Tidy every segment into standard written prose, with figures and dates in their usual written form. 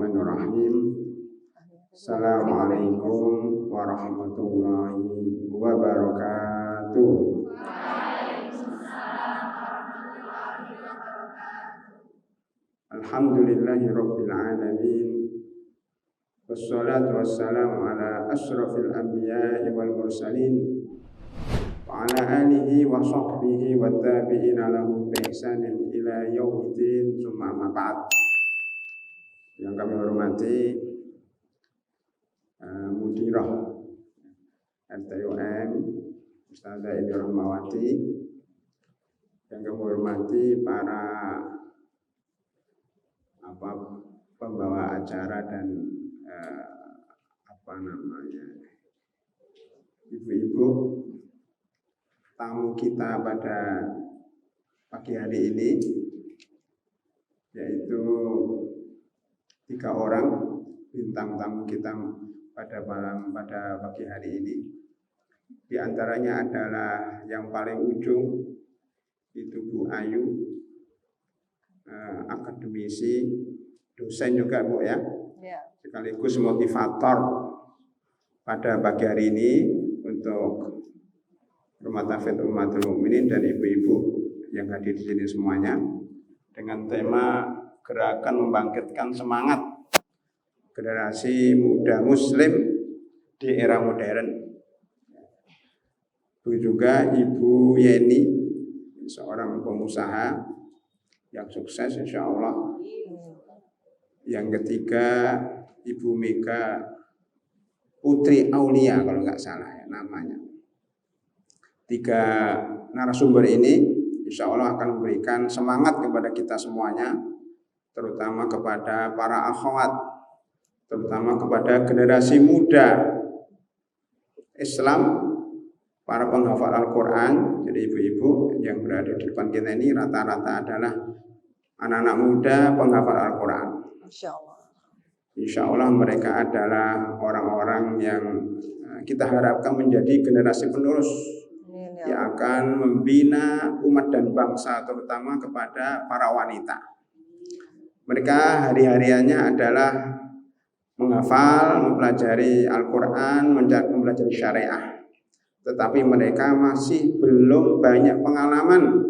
Bismillahirrahmanirrahim. Assalamualaikum warahmatullahi wabarakatuh. Alhamdulillahirabbil alamin. Wassalatu wassalamu ala asyrafil anbiya'i wal mursalin wa ala alihi wa sahbihi wa tabi'ina lahum bi ihsanin ila yaumiddin. Tsumma amma ba'd. Yang kami hormati Mudirah RTUM Ustazah Edi Rahmawati, yang kami hormati para pembawa acara dan ibu-ibu tamu kita pada pagi hari ini, yaitu 3 orang bintang tamu kita pada pagi hari ini. Di antaranya adalah yang paling ujung itu Bu Ayu, akademisi, dosen juga Bu ya, sekaligus motivator pada pagi hari ini untuk Rumah Tafid Ummatul Mukminin dan ibu-ibu yang hadir di sini semuanya, dengan tema gerakan membangkitkan semangat generasi muda Muslim di era modern. Begitu juga Ibu Yeni, seorang pengusaha yang sukses insya Allah. Yang ketiga Ibu Mega Putri Aulia kalau nggak salah ya namanya. 3 narasumber ini insya Allah akan memberikan semangat kepada kita semuanya, terutama kepada para akhwat, terutama kepada generasi muda Islam, para penghafal Al-Quran. Jadi ibu-ibu yang berada di depan kita ini rata-rata adalah anak-anak muda penghafal Al-Quran. Insya Allah mereka adalah orang-orang yang kita harapkan menjadi generasi penerus yang akan membina umat dan bangsa, terutama kepada para wanita. Mereka hari-hariannya adalah menghafal, mempelajari Al-Quran, mempelajari syariah. Tetapi mereka masih belum banyak pengalaman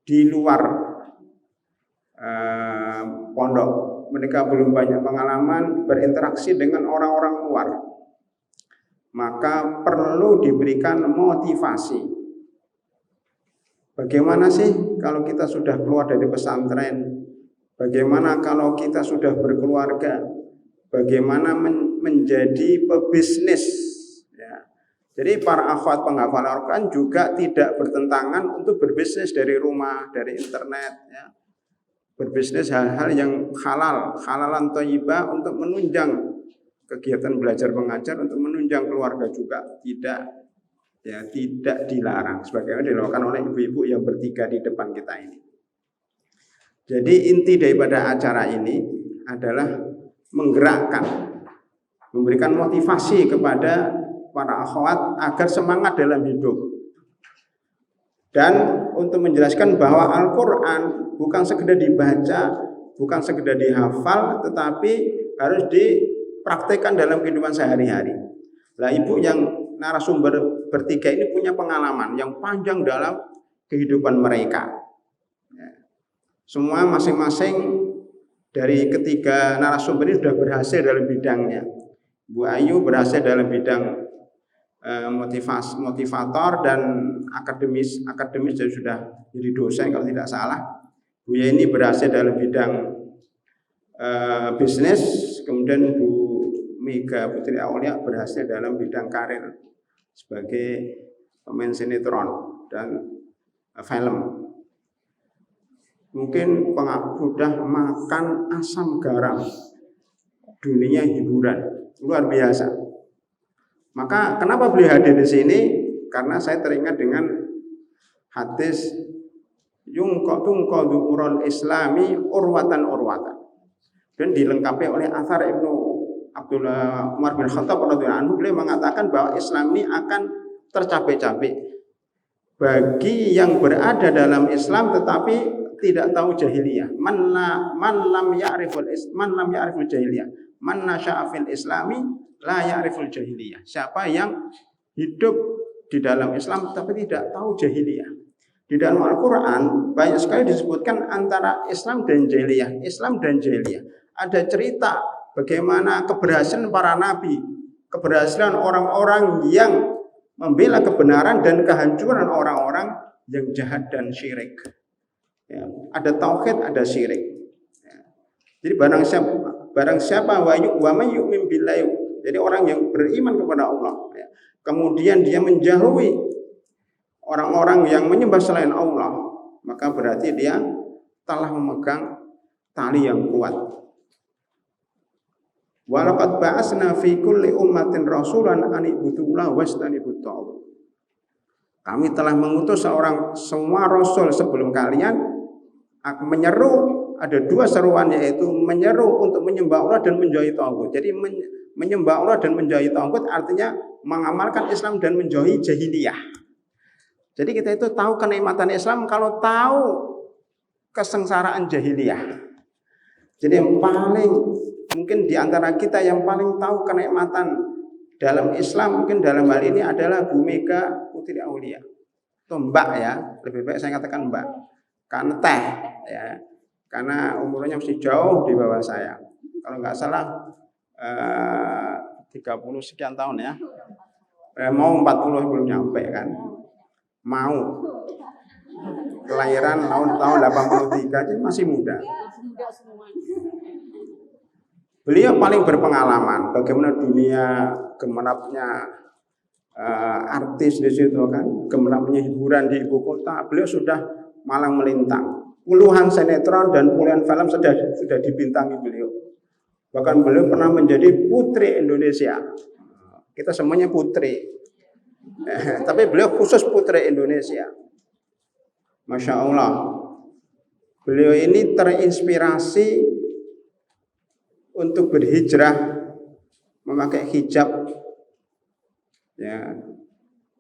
di luar pondok. Mereka belum banyak pengalaman berinteraksi dengan orang-orang luar. Maka perlu diberikan motivasi. Bagaimana sih kalau kita sudah keluar dari pesantren? Bagaimana kalau kita sudah berkeluarga? Bagaimana menjadi pebisnis? Ya. Jadi para akhwat penghafal Al-Quran juga tidak bertentangan untuk berbisnis dari rumah, dari internet. Ya. Berbisnis hal-hal yang halal, halalan thayyibah untuk menunjang kegiatan belajar mengajar, untuk menunjang keluarga juga tidak dilarang, sebagaimana dilakukan oleh ibu-ibu yang bertiga di depan kita ini. Jadi inti daripada acara ini adalah menggerakkan, memberikan motivasi kepada para akhwat agar semangat dalam hidup, dan untuk menjelaskan bahwa Al-Quran bukan sekedar dibaca, bukan sekedar dihafal, tetapi harus dipraktekkan dalam kehidupan sehari-hari. Nah, ibu yang narasumber bertiga ini punya pengalaman yang panjang dalam kehidupan mereka. Semua masing-masing dari ketiga narasumber ini sudah berhasil dalam bidangnya. Bu Ayu berhasil dalam bidang motivator dan akademis dan sudah jadi dosen kalau tidak salah. Bu Yeni berhasil dalam bidang bisnis, kemudian Bu Mega Putri Aulia berhasil dalam bidang karir sebagai pemain sinetron dan film. Mungkin sudah makan asam garam dunia hiburan luar biasa. Maka kenapa beliau hadir di sini? Karena saya teringat dengan hadis yungqadu urul islami urwatan, dan dilengkapi oleh athar Ibnu Abdullah Umar bin Khattab radhiyallahu anhu. Beliau mengatakan bahwa Islam ini akan tercapek-capek bagi yang berada dalam Islam tetapi tidak tahu jahiliyah. Man lam ya'riful jahiliyah. Man nasya'a fil islami la ya'riful jahiliyah. Siapa yang hidup di dalam Islam tapi tidak tahu jahiliyah. Di dalam Al-Qur'an banyak sekali disebutkan antara Islam dan jahiliyah. Islam dan jahiliyah. Ada cerita bagaimana keberhasilan para nabi, keberhasilan orang-orang yang membela kebenaran dan kehancuran orang-orang yang jahat dan syirik. Ya, ada tauhid, ada syirik. Ya. Jadi barang siapa wa may yu'min billahi, jadi orang yang beriman kepada Allah, ya, kemudian dia menjauhi orang-orang yang menyembah selain Allah, maka berarti dia telah memegang tali yang kuat. Walaqad ba'asna fi kulli ummatin rasulan an ibudullah wastanibut taghut. Kami telah mengutus semua rasul sebelum kalian menyeru, ada dua seruan, yaitu menyeru untuk menyembah Allah dan menjauhi taghut. Jadi menyembah Allah dan menjauhi taghut artinya mengamalkan Islam dan menjauhi jahiliyah. Jadi kita itu tahu kenikmatan Islam kalau tahu kesengsaraan jahiliyah. Jadi yang paling mungkin di antara kita yang paling tahu kenikmatan dalam Islam mungkin dalam hal ini adalah Bu Mega Putri Aulia. Itu Mbak ya, lebih baik saya katakan Mbak. Karena teh ya. Karena umurnya masih jauh di bawah saya. Kalau nggak salah 30 sekian tahun ya. Mau 40 belum nyampe kan. Mau. Kelahiran tahun 83 jadi masih muda. Beliau paling berpengalaman bagaimana dunia gemerlapnya artis di situ kan, gemerlapnya hiburan di ibu kota. Beliau sudah malang melintang. Puluhan sinetron dan puluhan film sudah dibintangi beliau. Bahkan beliau pernah menjadi putri Indonesia. Kita semuanya putri. Tapi beliau khusus putri Indonesia. Masya Allah. Beliau ini terinspirasi untuk berhijrah memakai hijab ya,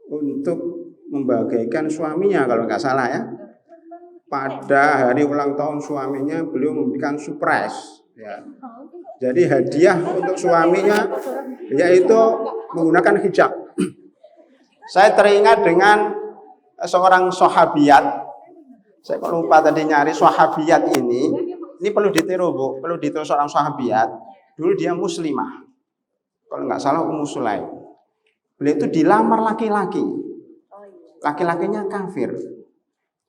untuk membahagiakan suaminya kalau nggak salah ya. Pada hari ulang tahun suaminya beliau memberikan surprise ya. Jadi hadiah untuk suaminya yaitu menggunakan hijab. Saya teringat dengan seorang sahabiyat. Saya kok lupa tadi nyari sahabiyat ini. Ini perlu ditiru Bu, perlu ditiru seorang sahabiat. Dulu dia muslimah. Kalau nggak salah Ummu Sulaim. Beliau itu dilamar laki-laki. Laki-lakinya kafir.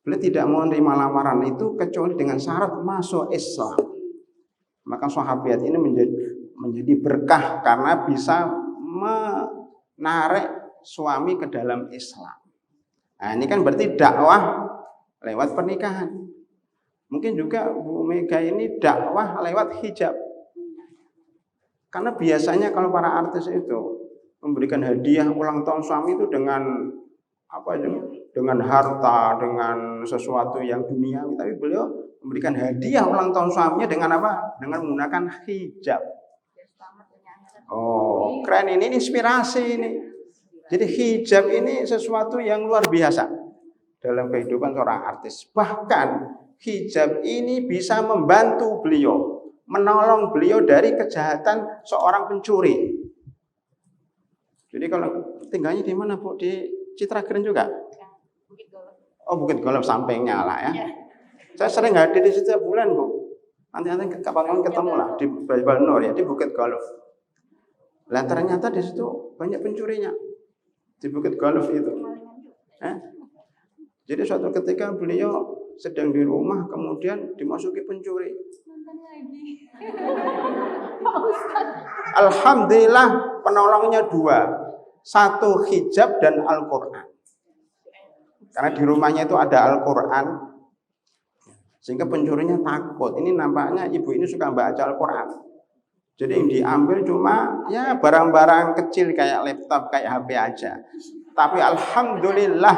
Beliau tidak mau menerima lamaran itu kecuali dengan syarat masuk Islam. Maka sahabiat ini menjadi berkah karena bisa menarik suami ke dalam Islam. Nah, ini kan berarti dakwah lewat pernikahan. Mungkin juga Bu Mega ini dakwah lewat hijab. Karena biasanya kalau para artis itu memberikan hadiah ulang tahun suami itu dengan apa ya? Dengan harta, dengan sesuatu yang duniawi. Tapi beliau memberikan hadiah ulang tahun suaminya dengan apa? Dengan menggunakan hijab. Oh, keren ini inspirasi ini. Jadi hijab ini sesuatu yang luar biasa dalam kehidupan seorang artis. Bahkan hijab ini bisa membantu beliau, menolong beliau dari kejahatan seorang pencuri. Jadi kalau tinggalnya di mana Bu? Di Citragiran juga? Oh, Bukit Golf sampingnya lah ya. Saya sering hadir di situ bulan Bu. Nanti kapan-kapan ketemu lah di Balnor ya, di Bukit Golf. Lah ternyata di situ banyak pencurinya di Bukit Golf itu. Jadi suatu ketika beliau sedang di rumah kemudian dimasuki pencuri. Alhamdulillah penolongnya dua. Satu hijab dan Al-Quran. Karena di rumahnya itu ada Al-Quran. Sehingga pencurinya takut. Ini nampaknya ibu ini suka baca Al-Quran. Jadi yang diambil cuma ya barang-barang kecil kayak laptop, kayak HP aja. Tapi alhamdulillah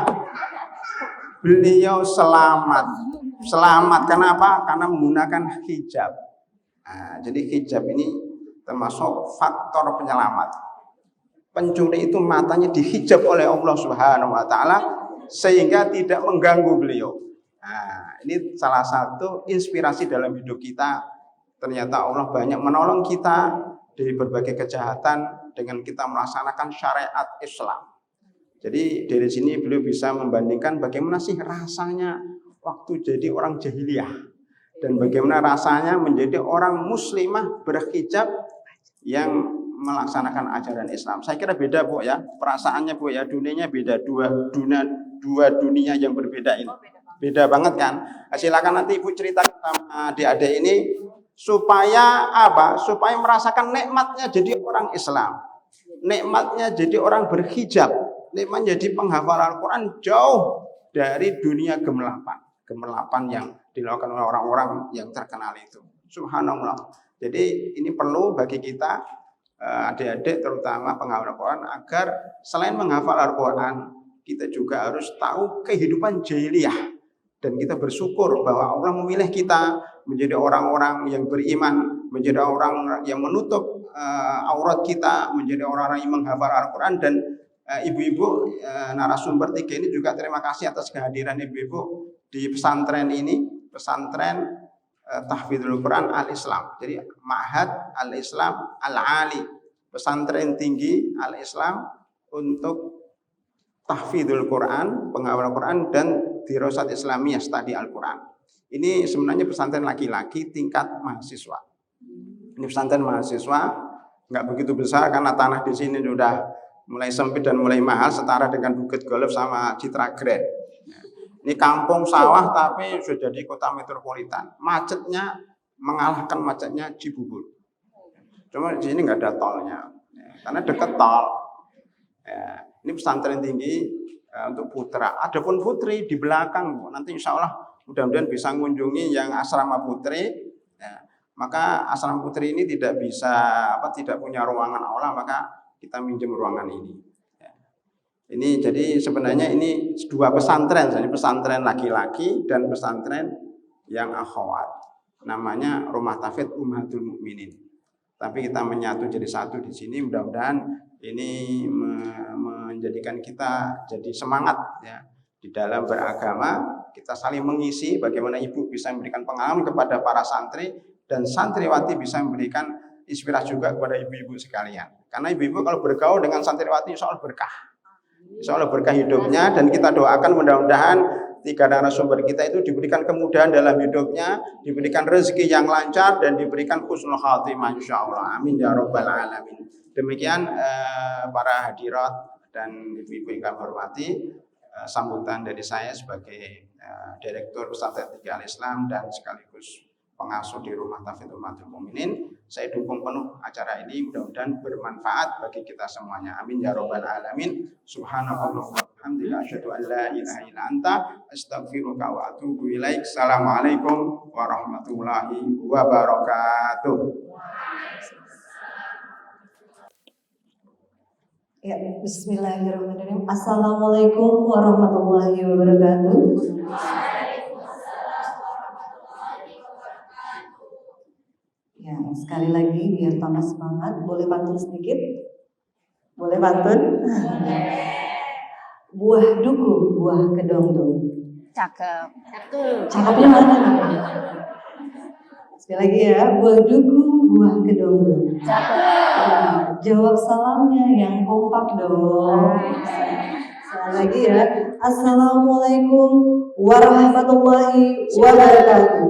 beliau selamat. Selamat kenapa? Karena menggunakan hijab. Nah, jadi hijab ini termasuk faktor penyelamat. Pencuri itu matanya dihijab oleh Allah Subhanahu wa taala sehingga tidak mengganggu beliau. Nah, ini salah satu inspirasi dalam hidup kita. Ternyata Allah banyak menolong kita dari berbagai kejahatan dengan kita melaksanakan syariat Islam. Jadi dari sini beliau bisa membandingkan bagaimana sih rasanya waktu jadi orang jahiliyah dan bagaimana rasanya menjadi orang muslimah berhijab yang melaksanakan ajaran Islam. Saya kira beda Bu ya, perasaannya Bu ya, dunianya beda, dua dunia yang berbeda ini. Beda banget kan? Silakan nanti Ibu cerita sama adik-adik ini supaya apa? Supaya merasakan nikmatnya jadi orang Islam. Nikmatnya jadi orang berhijab. Nikmatnya jadi penghafal Al-Quran jauh dari dunia gemelapan. Gemelapan yang dilakukan oleh orang-orang yang terkenal itu. Subhanallah. Jadi ini perlu bagi kita adik-adik terutama penghafal Al-Quran agar selain menghafal Al-Quran kita juga harus tahu kehidupan jahiliyah. Dan kita bersyukur bahwa Allah memilih kita menjadi orang-orang yang beriman, menjadi orang yang menutup aurat kita, menjadi orang-orang yang menghafal Al-Quran. Dan ibu-ibu narasumber 3 ini juga terima kasih atas kehadiran ibu-ibu di pesantren ini, pesantren Tahfidzul Quran Al-Islam. Jadi Ma'had Al-Islam Al-Ali, pesantren tinggi Al-Islam untuk tahfidzul Quran, penghafal Quran dan dirasat Islamiyah studi Al-Quran. Ini sebenarnya pesantren laki-laki tingkat mahasiswa. Ini pesantren mahasiswa nggak begitu besar karena tanah di sini sudah mulai sempit dan mulai mahal setara dengan Bukit Golf sama Citra Grand. Ini kampung sawah tapi sudah jadi kota metropolitan. Macetnya mengalahkan macetnya Cibubur. Cuma di sini nggak ada tolnya, karena dekat tol. Ini pesantren tinggi untuk putra. Adapun putri di belakang, nanti insya Allah mudah-mudahan bisa mengunjungi yang asrama putri. Maka asrama putri ini tidak punya ruangan aula, maka kita minjem ruangan ini. Ini jadi sebenarnya ini 2 pesantren, pesantren laki-laki dan pesantren yang akhwat. Namanya Rumah Tahfidz Ummahatul Mukminin. Tapi kita menyatu jadi satu di sini, mudah-mudahan ini menjadikan kita jadi semangat ya di dalam beragama. Kita saling mengisi, bagaimana ibu bisa memberikan pengalaman kepada para santri dan santriwati bisa memberikan inspirasi juga kepada ibu-ibu sekalian. Karena ibu-ibu kalau bergaul dengan santriwati insya Allah berkah. Insya Allah berkah hidupnya, dan kita doakan mudah-mudahan 3 narasumber kita itu diberikan kemudahan dalam hidupnya, diberikan rezeki yang lancar dan diberikan husnul khatimah insya Allah. Amin ya rabbal alamin. Demikian para hadirat dan ibu-ibu yang kami hormati, sambutan dari saya sebagai Direktur Pesantren 3 Al-Islam dan sekaligus pengasuh di Rumah Tahfidz Ummahatul Mukminin. Saya dukung penuh acara ini, mudah-mudahan bermanfaat bagi kita semuanya. Amin ya rabbal alamin. Subhanallah wa bihamdihi asyhadu an la ilaha illa anta astaghfiruka wa atubu ilaik. Assalamualaikum warahmatullahi wabarakatuh. Ya, bismillahirrahmanirrahim. Assalamualaikum warahmatullahi wabarakatuh. Ya, sekali lagi biar tambah semangat, boleh pantun sedikit? Boleh pantun? Buah duku, buah kedongdong. Cakep. Cakepnya mana? Sekali lagi ya, buah duku, buah kedongdong. Cakep. Jawab salamnya yang kompak dong. Sekali lagi ya, assalamualaikum warahmatullahi wabarakatuh.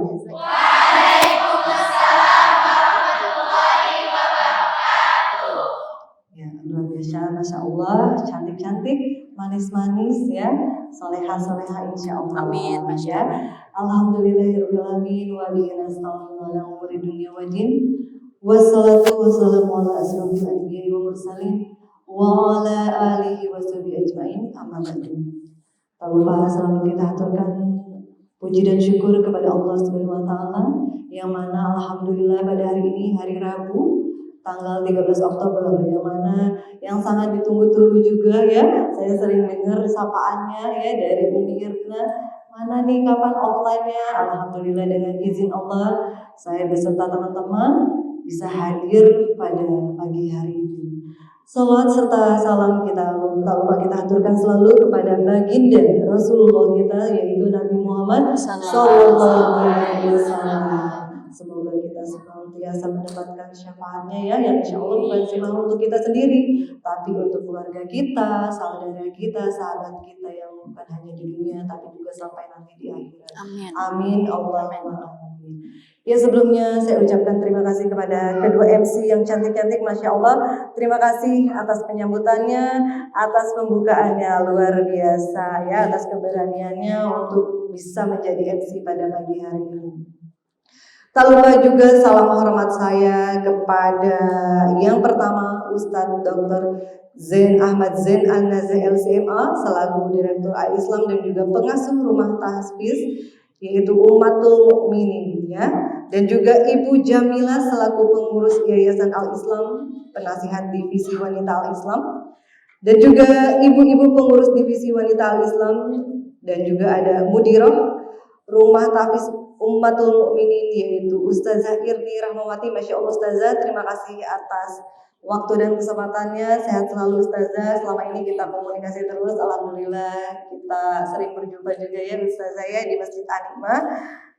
Ya, luar biasa, masya Allah, cantik-cantik, manis-manis ya, soleha-soleha insya Allah. Amin, masya Allah. Alhamdulillahirrahmanirrahim. Wa bihi nasta'inu ala umuri dunya wa din. Wassalatu wassalamu ala asrofil anbiya'i wa mursalin wa ala alihi wa sahbihi ajma'in. Amma ba'du. Tak lupa selalu kita aturkan puji dan syukur kepada Allah Subhanahu wa taala yang mana alhamdulillah pada hari ini hari Rabu tanggal 13 Oktober yang sangat ditunggu-tunggu juga ya. Saya sering dengar sapaannya ya dari Umi Irna. Mana nih kapan offline-nya? Alhamdulillah dengan izin Allah saya beserta teman-teman bisa hadir pada pagi hari ini. Salawat serta salam kita tak lupa kita aturkan selalu kepada baginda Rasulullah kita, yaitu Nabi Muhammad Sallallahu Alaihi Wasallam. Semoga kita senantiasa mendapatkan syafaatnya ya, yang insya Allah bukan cuma untuk kita sendiri, tapi untuk keluarga kita, saudara kita, sahabat kita yang bukan hanya di dunia, tapi juga sampai nanti di akhirat. Amin. Amin. Allahumma amin. Ya, sebelumnya saya ucapkan terima kasih kepada kedua MC yang cantik-cantik, Masya Allah. Terima kasih atas penyambutannya, atas pembukaannya, luar biasa ya, atas keberaniannya untuk bisa menjadi MC pada pagi hari ini. Tak lupa juga salam hormat saya kepada yang pertama Ustadz Dr. Zain Ahmad Zain An-Nazih LCMA selaku Direktur Islam dan juga pengasuh Rumah Tahfiz yaitu Ummatul Mukminin ya, dan juga Ibu Jamila selaku pengurus Yayasan Al-Islam Penasihat Divisi Wanita Al-Islam, dan juga ibu-ibu pengurus Divisi Wanita Al-Islam, dan juga ada Mudirah Rumah Tahfiz Ummatul Mukminin yaitu Ustazah Irni Rahmawati. Masya Allah Ustazah, terima kasih atas waktu dan kesempatannya. Sehat selalu Ustazah. Selama ini kita komunikasi terus, alhamdulillah kita sering berjumpa juga ya Ustazah ya di Masjid An-Nikmah.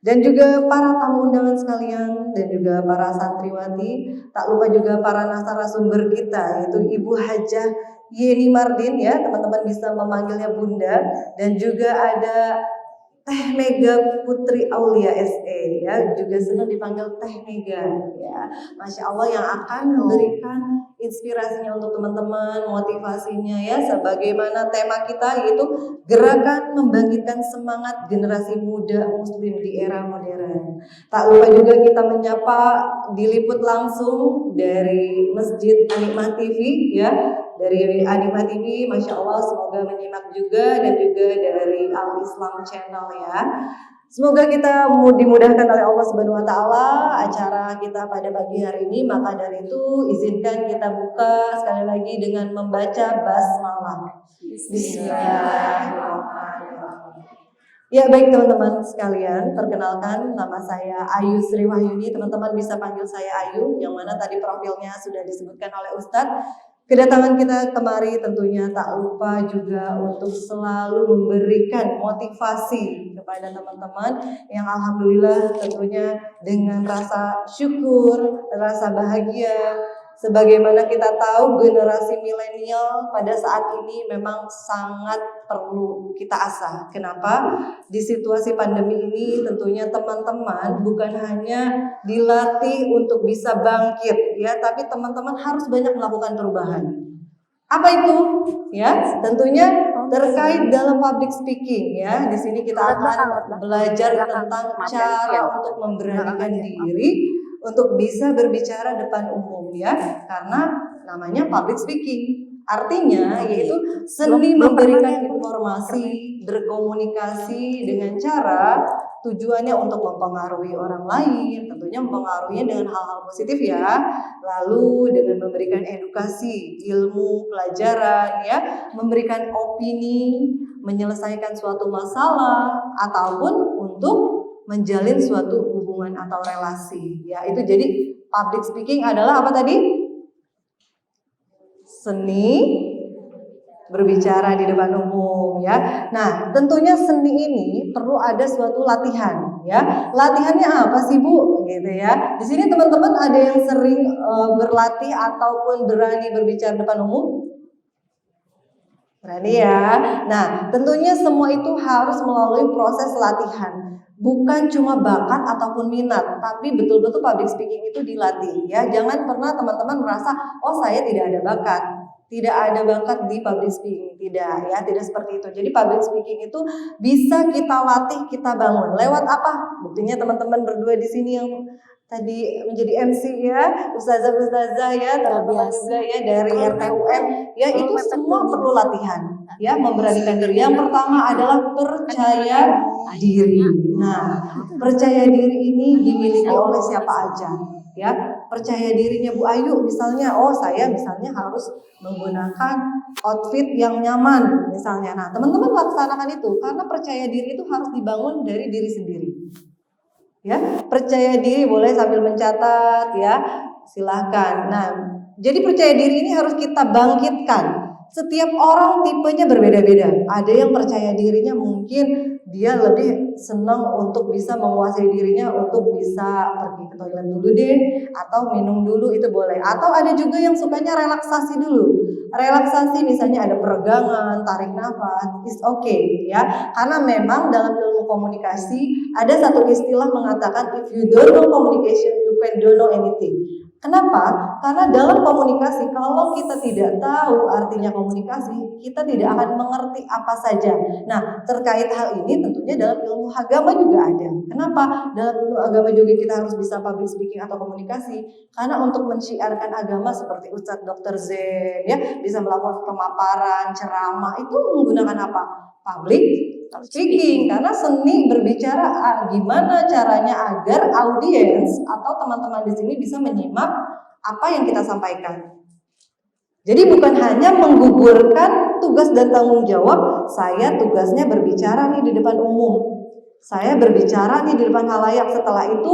Dan juga para tamu undangan sekalian dan juga para santriwati, tak lupa juga para narasumber kita yaitu Ibu Hajah Yeni Mardin ya, teman-teman bisa memanggilnya Bunda, dan juga ada Teh Mega Putri Aulia SE ya, juga senang dipanggil Teh Mega ya. Masya Allah, yang akan memberikan inspirasinya untuk teman-teman, motivasinya ya, sebagaimana tema kita yaitu gerakan membangkitkan semangat generasi muda muslim di era modern. Tak lupa juga kita menyapa diliput langsung dari Masjid An-Nikmah TV ya, dari An-Nikmah TV, Masya Allah semoga menyimak juga, dan juga dari Al-Islam Channel ya. Semoga kita dimudahkan oleh Allah Subhanahu wa taala acara kita pada pagi hari ini. Maka dari itu izinkan kita buka sekali lagi dengan membaca basmalah. Bismillahirrahmanirrahim. Ya baik teman-teman sekalian, perkenalkan nama saya Ayu Sri Wahyuni. Teman-teman bisa panggil saya Ayu, yang mana tadi profilnya sudah disebutkan oleh Ustadz. Kedatangan kita kemari tentunya tak lupa juga untuk selalu memberikan motivasi kepada teman-teman yang alhamdulillah tentunya dengan rasa syukur, rasa bahagia. Sebagaimana kita tahu generasi milenial pada saat ini memang sangat perlu kita asah. Kenapa? Di situasi pandemi ini tentunya teman-teman bukan hanya dilatih untuk bisa bangkit ya, tapi teman-teman harus banyak melakukan perubahan. Apa itu? Ya, tentunya terkait dalam public speaking ya. Di sini kita akan belajar tentang cara untuk memberanikan diri untuk bisa berbicara depan umum ya, karena namanya public speaking. Artinya yaitu seni memberikan informasi, berkomunikasi dengan cara tujuannya untuk mempengaruhi orang lain, tentunya mempengaruhinya dengan hal-hal positif ya. Lalu dengan memberikan edukasi, ilmu, pelajaran ya, memberikan opini, menyelesaikan suatu masalah, ataupun untuk menjalin suatu hubungan atau relasi ya. Itu jadi public speaking adalah apa tadi? Seni berbicara di depan umum ya. Nah, tentunya seni ini perlu ada suatu latihan ya. Latihannya apa sih Bu? Gitu ya. Di sini teman-teman ada yang sering berlatih ataupun berani berbicara depan umum? Berani ya. Nah, tentunya semua itu harus melalui proses latihan. Bukan cuma bakat ataupun minat, tapi betul-betul public speaking itu dilatih ya. Jangan pernah teman-teman merasa, oh saya tidak ada bakat. Tidak ada bakat di public speaking, tidak ya, tidak seperti itu. Jadi public speaking itu bisa kita latih, kita bangun. Lewat apa? Buktinya teman-teman berdua di sini yang tadi menjadi MC ya, ustazah ya, teman-teman juga ya dari RTUM ya, itu semua perlu latihan ya, memberanikan diri. Yang pertama adalah percaya diri. Nah, percaya diri ini dimiliki oleh siapa aja ya. Percaya dirinya Bu Ayu misalnya, oh saya misalnya harus menggunakan outfit yang nyaman misalnya. Nah, teman-teman laksanakan itu, karena percaya diri itu harus dibangun dari diri sendiri. Ya, percaya diri boleh sambil mencatat ya, silahkan. Nah, Jadi percaya diri ini harus kita bangkitkan. Setiap orang tipenya berbeda-beda. Ada yang percaya dirinya mungkin dia lebih senang untuk bisa menguasai dirinya, untuk bisa pergi ke toilet dulu deh, atau minum dulu itu boleh. Atau ada juga yang sukanya relaksasi dulu. Relaksasi misalnya ada peregangan, tarik nafas, is okay ya. Karena memang dalam ilmu komunikasi ada satu istilah mengatakan if you don't know communication, you can don't know anything. Kenapa? Karena dalam komunikasi, kalau kita tidak tahu artinya komunikasi, kita tidak akan mengerti apa saja. Nah, terkait hal ini tentunya dalam ilmu agama juga ada. Kenapa? Dalam ilmu agama juga kita harus bisa public speaking atau komunikasi. Karena untuk mensyiarkan agama seperti Ustadz Dr. Zen, ya, bisa melakukan pemaparan, ceramah, itu menggunakan apa? Public speaking. Karena seni berbicara gimana caranya agar audiens atau teman-teman di sini bisa menyimak apa yang kita sampaikan. Jadi bukan hanya menggugurkan tugas dan tanggung jawab, saya tugasnya berbicara nih di depan umum. Saya berbicara nih di depan khalayak, setelah itu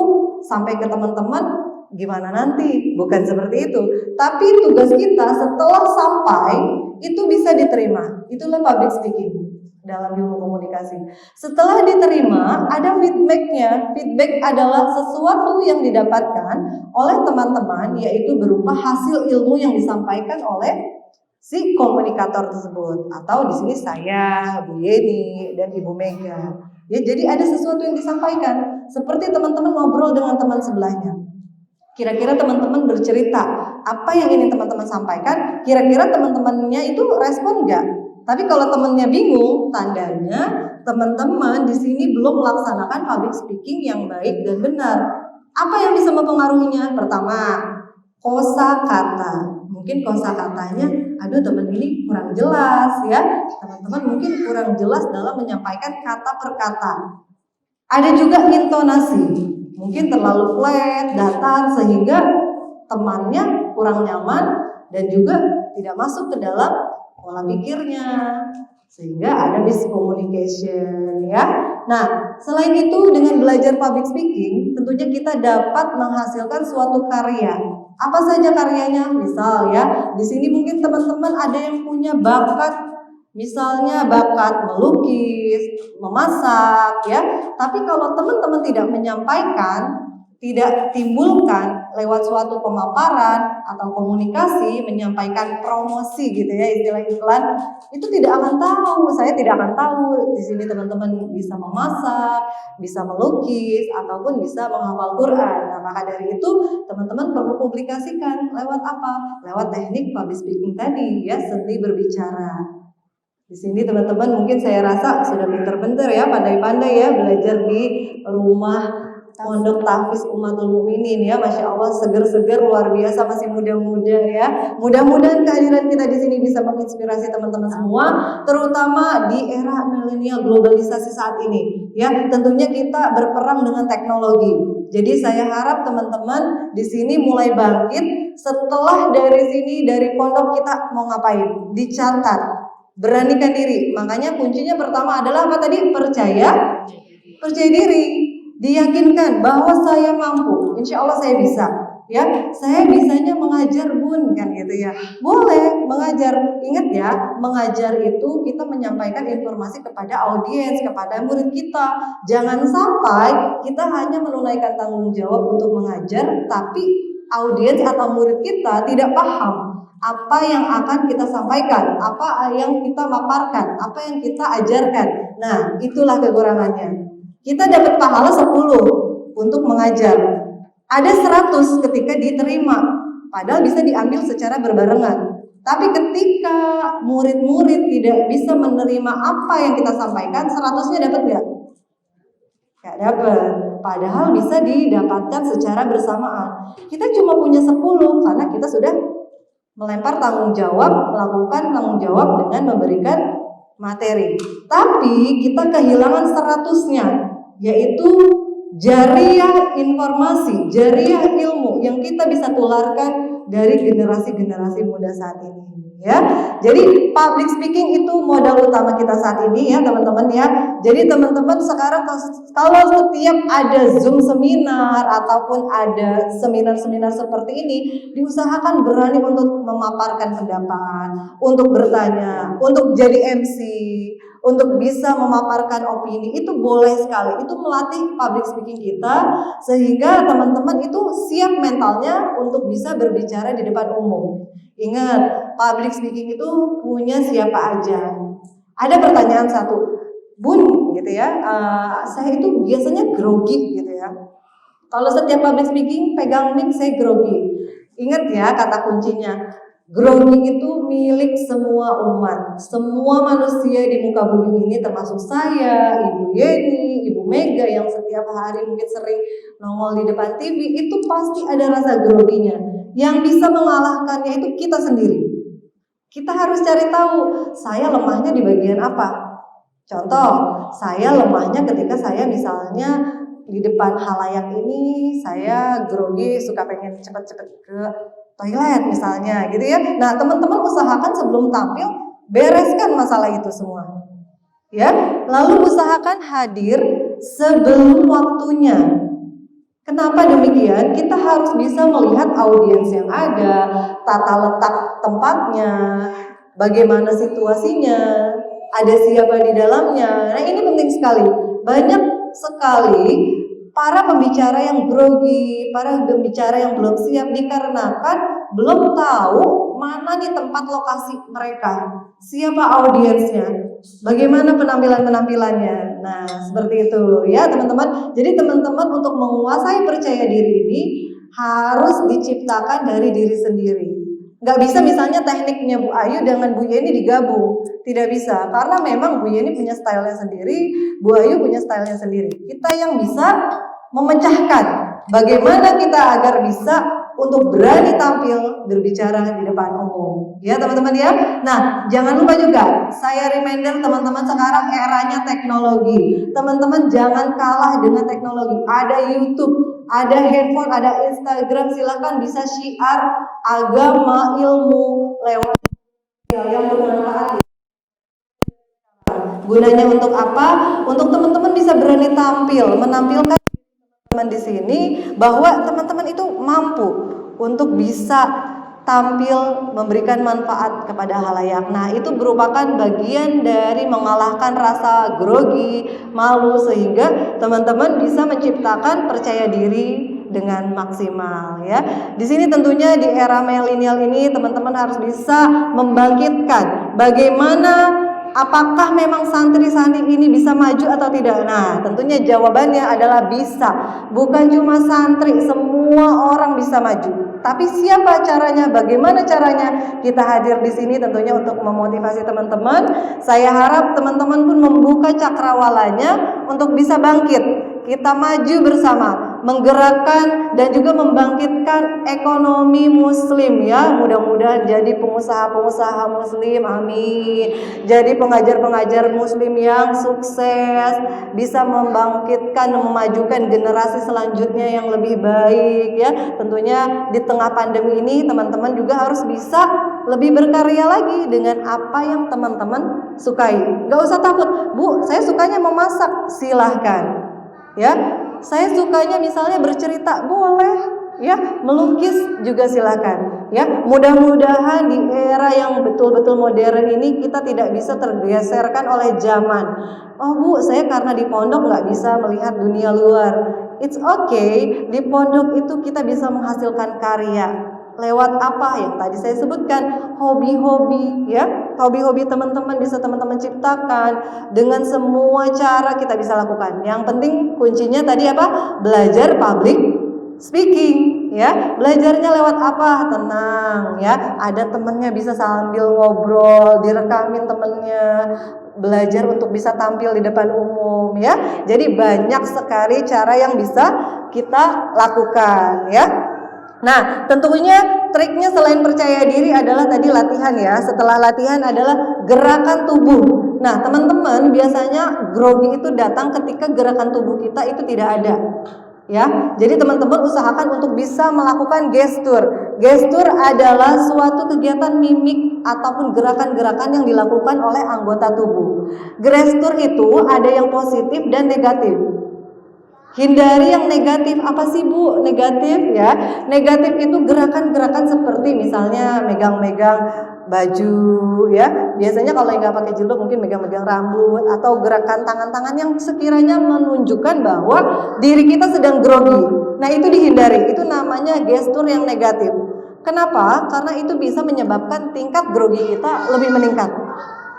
sampai ke teman-teman gimana nanti, bukan seperti itu. Tapi tugas kita setelah sampai itu bisa diterima. Itulah public speaking dalam ilmu komunikasi. Setelah diterima, ada feedbacknya. Feedback adalah sesuatu yang didapatkan oleh teman-teman, yaitu berupa hasil ilmu yang disampaikan oleh si komunikator tersebut. Atau di sini saya, Bu Yeni, dan Ibu Mega. Ya, jadi ada sesuatu yang disampaikan. Seperti teman-teman ngobrol dengan teman sebelahnya. Kira-kira teman-teman bercerita apa yang ingin teman-teman sampaikan. Kira-kira teman-temannya itu respon enggak? Tapi kalau temennya bingung, tandanya teman-teman di sini belum melaksanakan public speaking yang baik dan benar. Apa yang bisa mempengaruhinya? Pertama, kosakata. Mungkin kosakatanya, aduh teman ini kurang jelas ya. Teman-teman mungkin kurang jelas dalam menyampaikan kata per kata. Ada juga intonasi. Mungkin terlalu flat, datar sehingga temannya kurang nyaman dan juga tidak masuk ke dalam pola pikirnya, sehingga ada miscommunication ya. Nah, selain itu dengan belajar public speaking, tentunya kita dapat menghasilkan suatu karya. Apa saja karyanya? Misal ya, di sini mungkin teman-teman ada yang punya bakat, misalnya bakat melukis, memasak ya. Tapi kalau teman-teman tidak menyampaikan, tidak timbulkan lewat suatu pemaparan atau komunikasi, menyampaikan promosi gitu ya, istilah iklan, itu tidak akan tahu. Saya tidak akan tahu di sini teman-teman bisa memasak, bisa melukis, ataupun bisa menghafal Quran. Nah, maka dari itu teman-teman perlu publikasikan lewat apa? Lewat teknik public speaking tadi ya, seni berbicara. Di sini teman-teman mungkin saya rasa sudah pinter-pinter ya, pandai-pandai ya belajar di rumah Pondok Tahfiz Ummatul Mukminin ya, masya Allah, seger-seger luar biasa, masih muda-muda ya. Mudah-mudahan kehadiran kita di sini bisa menginspirasi teman-teman semua, terutama di era milenial globalisasi saat ini. Ya, tentunya kita berperang dengan teknologi. Jadi saya harap teman-teman di sini mulai bangkit. Setelah dari sini, dari pondok kita mau ngapain? Dicatat, beranikan diri. Makanya kuncinya pertama adalah apa tadi? Percaya diri. Diyakinkan bahwa saya mampu, insya Allah saya bisa. Ya, saya bisanya mengajar bun kan gitu ya. Boleh mengajar. Ingat ya, mengajar itu kita menyampaikan informasi kepada audiens, kepada murid kita. Jangan sampai kita hanya menunaikan tanggung jawab untuk mengajar, tapi audiens atau murid kita tidak paham apa yang akan kita sampaikan, apa yang kita maparkan, apa yang kita ajarkan. Nah, itulah kekurangannya. Kita dapat pahala 10 untuk mengajar. Ada 100 ketika diterima. Padahal bisa diambil secara berbarengan. Tapi ketika murid-murid tidak bisa menerima apa yang kita sampaikan, 100-nya dapat nggak? Nggak dapat. Padahal bisa didapatkan secara bersamaan. Kita cuma punya 10 karena kita sudah melempar tanggung jawab, melakukan tanggung jawab dengan memberikan materi. Tapi kita kehilangan 100-nya. Yaitu jariah informasi, jariah ilmu yang kita bisa tularkan dari generasi-generasi muda saat ini. Ya, jadi public speaking itu modal utama kita saat ini ya teman-teman ya. Jadi teman-teman sekarang kalau setiap ada Zoom seminar ataupun ada seminar-seminar seperti ini, diusahakan berani untuk memaparkan pendapat, untuk bertanya, untuk jadi MC, untuk bisa memaparkan opini. Itu boleh sekali. Itu melatih public speaking kita sehingga teman-teman itu siap mentalnya untuk bisa berbicara di depan umum. Ingat, public speaking itu punya siapa aja. Ada pertanyaan satu, Bun, gitu ya, saya itu biasanya grogi gitu ya. Kalau setiap public speaking pegang mic saya grogi. Ingat ya kata kuncinya, grogi itu milik semua umat, semua manusia di muka bumi ini termasuk saya, Ibu Yeni, Ibu Mega yang setiap hari mungkin sering nongol di depan TV, itu pasti ada rasa groginya. Yang bisa mengalahkannya itu kita sendiri. Kita harus cari tahu, saya lemahnya di bagian apa. Contoh, saya lemahnya ketika saya misalnya di depan halayak ini, saya grogi, suka pengen cepet-cepet ke toilet misalnya gitu ya. Nah teman-teman usahakan sebelum tampil, bereskan masalah itu semua. Ya, lalu usahakan hadir sebelum waktunya. Kenapa demikian? Kita harus bisa melihat audiens yang ada, tata letak tempatnya, bagaimana situasinya, ada siapa di dalamnya. Nah ini penting sekali. Banyak sekali para pembicara yang grogi, para pembicara yang belum siap dikarenakan belum tahu mana nih tempat lokasi mereka, siapa audiensnya, bagaimana penampilan-penampilannya. Nah, seperti itu ya teman-teman. Jadi teman-teman untuk menguasai percaya diri ini harus diciptakan dari diri sendiri. Nggak bisa misalnya tekniknya Bu Ayu dengan Bu Yeni digabung. Tidak bisa, karena memang Bu Yeni punya stylenya sendiri, Bu Ayu punya stylenya sendiri. Kita yang bisa memecahkan bagaimana kita agar bisa untuk berani tampil berbicara di depan umum. Ya teman-teman ya. Nah jangan lupa juga, saya reminder teman-teman sekarang eranya teknologi. Teman-teman jangan kalah dengan teknologi. Ada YouTube, ada handphone, ada Instagram. Silahkan bisa syiar agama, ilmu lewat yang bermanfaat. Gunanya untuk apa? Untuk teman-teman bisa berani tampil, menampilkan teman di sini bahwa teman-teman itu mampu untuk bisa tampil memberikan manfaat kepada halayak. Nah, itu merupakan bagian dari mengalahkan rasa grogi, malu sehingga teman-teman bisa menciptakan percaya diri dengan maksimal ya. Di sini tentunya di era milenial ini teman-teman harus bisa membangkitkan bagaimana apakah memang santri-santri ini bisa maju atau tidak? Nah, tentunya jawabannya adalah bisa. Bukan cuma santri, semua orang bisa maju. Tapi siapa caranya? Bagaimana caranya? Kita hadir di sini tentunya untuk memotivasi teman-teman. Saya harap teman-teman pun membuka cakrawalanya untuk bisa bangkit. Kita maju bersama, menggerakkan dan juga membangkitkan ekonomi muslim ya. Mudah-mudahan jadi pengusaha-pengusaha muslim, amin. Jadi pengajar-pengajar muslim yang sukses, bisa membangkitkan dan memajukan generasi selanjutnya yang lebih baik ya. Tentunya di tengah pandemi ini teman-teman juga harus bisa lebih berkarya lagi dengan apa yang teman-teman sukai. Gak usah takut, Bu, saya sukanya memasak, silahkan ya. Saya sukanya misalnya bercerita, boleh ya, melukis juga silakan ya. Mudah-mudahan di era yang betul-betul modern ini kita tidak bisa tergeserkan oleh zaman. Oh Bu, saya karena di pondok nggak bisa melihat dunia luar. It's okay, di pondok itu kita bisa menghasilkan karya. Lewat apa yang tadi saya sebutkan, hobi-hobi ya, hobi-hobi teman-teman bisa teman-teman ciptakan dengan semua cara kita bisa lakukan. Yang penting kuncinya tadi apa? Belajar public speaking ya. Belajarnya lewat apa? Tenang ya, ada temennya bisa sambil ngobrol, direkamin temennya, belajar untuk bisa tampil di depan umum ya. Jadi banyak sekali cara yang bisa kita lakukan ya. Nah, tentunya triknya selain percaya diri adalah tadi latihan ya. Setelah latihan adalah gerakan tubuh. Nah, teman-teman biasanya grogi itu datang ketika gerakan tubuh kita itu tidak ada. Ya, jadi teman-teman usahakan untuk bisa melakukan gestur. Gestur adalah suatu kegiatan mimik ataupun gerakan-gerakan yang dilakukan oleh anggota tubuh. Gestur itu ada yang positif dan negatif. Hindari yang negatif. Apa sih Bu negatif ya? Negatif itu gerakan-gerakan seperti misalnya megang-megang baju ya. Biasanya kalau yang nggak pakai jilbab mungkin megang-megang rambut atau gerakan tangan-tangan yang sekiranya menunjukkan bahwa diri kita sedang grogi. Nah itu dihindari. Itu namanya gestur yang negatif. Kenapa? Karena itu bisa menyebabkan tingkat grogi kita lebih meningkat.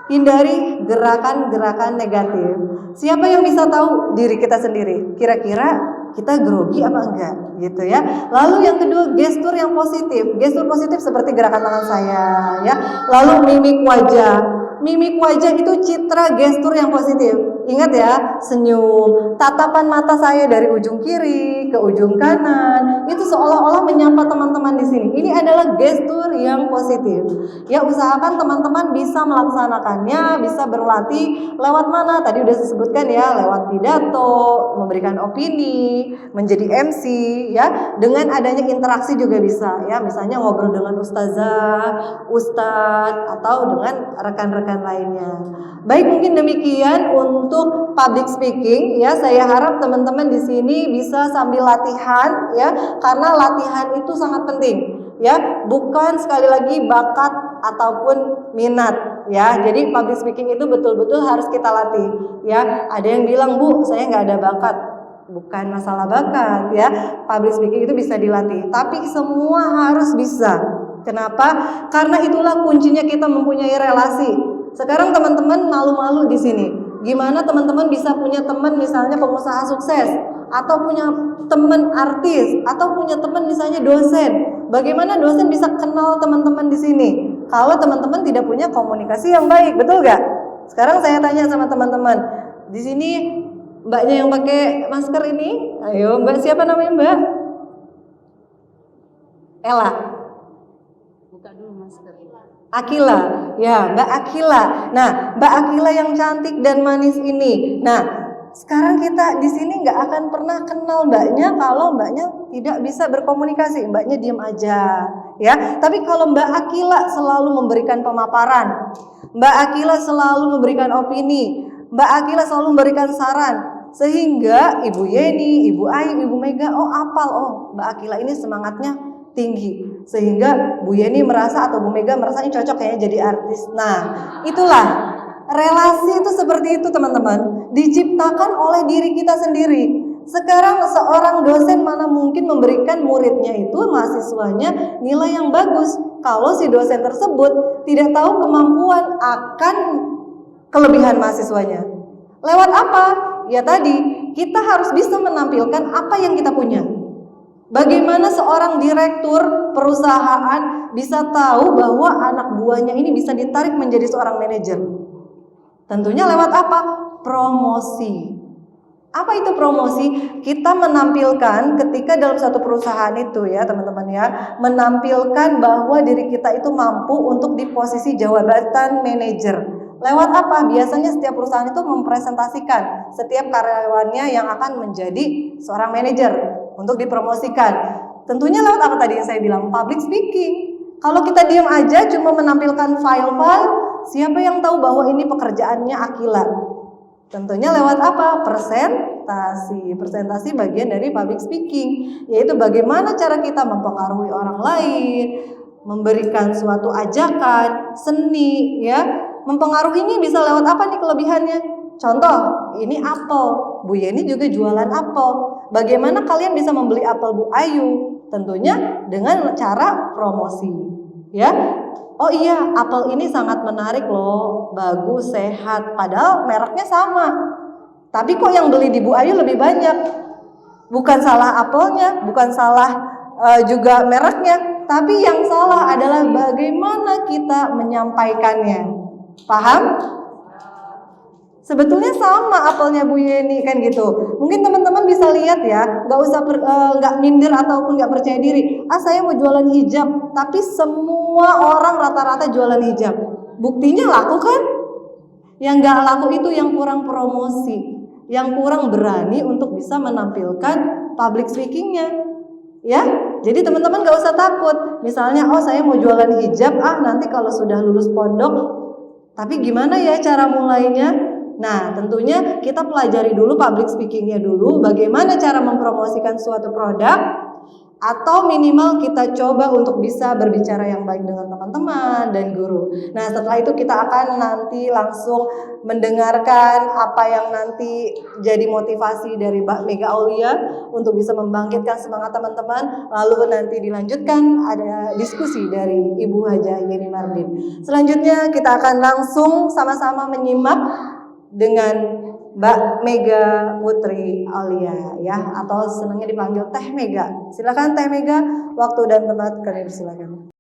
Hindari gerakan-gerakan negatif. Siapa yang bisa tahu? Diri kita sendiri. Kira-kira kita grogi apa enggak gitu ya. Lalu yang kedua, gestur yang positif. Gestur positif seperti gerakan tangan saya ya. Lalu mimik wajah. Mimik wajah itu citra gestur yang positif. Ingat ya, senyum, tatapan mata saya dari ujung kiri ke ujung kanan, itu seolah-olah menyapa teman-teman di sini. Ini adalah gestur yang positif. Ya, usahakan teman-teman bisa melaksanakannya, bisa berlatih lewat mana? Tadi udah disebutkan ya, lewat pidato, memberikan opini, menjadi MC ya. Dengan adanya interaksi juga bisa ya, misalnya ngobrol dengan ustazah, ustadz atau dengan rekan-rekan lainnya. Baik, mungkin demikian untuk public speaking ya. Saya harap teman-teman di sini bisa sambil latihan ya, karena latihan itu sangat penting ya. Bukan sekali lagi bakat ataupun minat ya. Jadi public speaking itu betul-betul harus kita latih ya. Ada yang bilang, Bu, saya nggak ada bakat. Bukan masalah bakat ya. Public speaking itu bisa dilatih, tapi semua harus bisa. Kenapa? Karena itulah kuncinya kita mempunyai relasi. Sekarang teman-teman malu-malu di sini. Gimana teman-teman bisa punya teman misalnya pengusaha sukses, atau punya teman artis, atau punya teman misalnya dosen? Bagaimana dosen bisa kenal teman-teman di sini kalau teman-teman tidak punya komunikasi yang baik, betul gak? Sekarang saya tanya sama teman-teman di sini, mbaknya yang pakai masker ini, ayo mbak, siapa namanya mbak? Ella. Buka dulu masker. Akila, ya Mbak Akila. Nah, Mbak Akila yang cantik dan manis ini. Nah, sekarang kita di sini nggak akan pernah kenal mbaknya kalau mbaknya tidak bisa berkomunikasi. Mbaknya diam aja, ya. Tapi kalau Mbak Akila selalu memberikan pemaparan, Mbak Akila selalu memberikan opini, Mbak Akila selalu memberikan saran, sehingga Ibu Yeni, Ibu Ayu, Ibu Mega, oh apal, oh Mbak Akila ini semangatnya tinggi, sehingga Bu Yeni merasa atau Bu Mega merasa ini cocok kayaknya jadi artis. Nah, itulah relasi itu seperti itu teman-teman, diciptakan oleh diri kita sendiri. Sekarang seorang dosen mana mungkin memberikan muridnya itu, mahasiswanya, nilai yang bagus kalau si dosen tersebut tidak tahu kemampuan akan kelebihan mahasiswanya. Lewat apa? Ya tadi, kita harus bisa menampilkan apa yang kita punya. Bagaimana seorang direktur perusahaan bisa tahu bahwa anak buahnya ini bisa ditarik menjadi seorang manajer? Tentunya lewat apa? Promosi. Apa itu promosi? Kita menampilkan ketika dalam satu perusahaan itu ya teman-teman ya, menampilkan bahwa diri kita itu mampu untuk di posisi jabatan manajer. Lewat apa? Biasanya setiap perusahaan itu mempresentasikan setiap karyawannya yang akan menjadi seorang manajer untuk dipromosikan. Tentunya lewat apa tadi yang saya bilang? Public speaking. Kalau kita diam aja cuma menampilkan file-file, siapa yang tahu bahwa ini pekerjaannya Akila? Tentunya lewat apa? Presentasi. Presentasi bagian dari public speaking, yaitu bagaimana cara kita mempengaruhi orang lain, memberikan suatu ajakan, seni ya. Mempengaruhinya bisa lewat apa nih kelebihannya? Contoh, ini apel. Bu Yeni juga jualan apel. Bagaimana kalian bisa membeli apel Bu Ayu? Tentunya dengan cara promosi, ya. Oh iya, apel ini sangat menarik loh, bagus, sehat. Padahal mereknya sama. Tapi kok yang beli di Bu Ayu lebih banyak? Bukan salah apelnya, bukan salah juga mereknya. Tapi yang salah adalah bagaimana kita menyampaikannya. Paham? Sebetulnya sama apelnya Bu Yeni kan gitu. Mungkin teman-teman bisa lihat ya, nggak usah nggak minder ataupun nggak percaya diri. Saya mau jualan hijab, tapi semua orang rata-rata jualan hijab. Buktinya laku kan? Yang nggak laku itu yang kurang promosi, yang kurang berani untuk bisa menampilkan public speakingnya, ya. Jadi teman-teman gak usah takut. Misalnya, oh saya mau jualan hijab, nanti kalau sudah lulus pondok, tapi gimana ya cara mulainya? Nah, tentunya kita pelajari dulu public speakingnya dulu, bagaimana cara mempromosikan suatu produk, atau minimal kita coba untuk bisa berbicara yang baik dengan teman-teman dan guru. Nah, setelah itu kita akan nanti langsung mendengarkan apa yang nanti jadi motivasi dari Mbak Mega Aulia untuk bisa membangkitkan semangat teman-teman. Lalu nanti dilanjutkan ada diskusi dari Ibu Hajah Yeni Mardin. Selanjutnya kita akan langsung sama-sama menyimak dengan Mbak Mega Putri Aulia ya, atau senangnya dipanggil Teh Mega. Silakan Teh Mega, waktu dan tempat kami persilakan.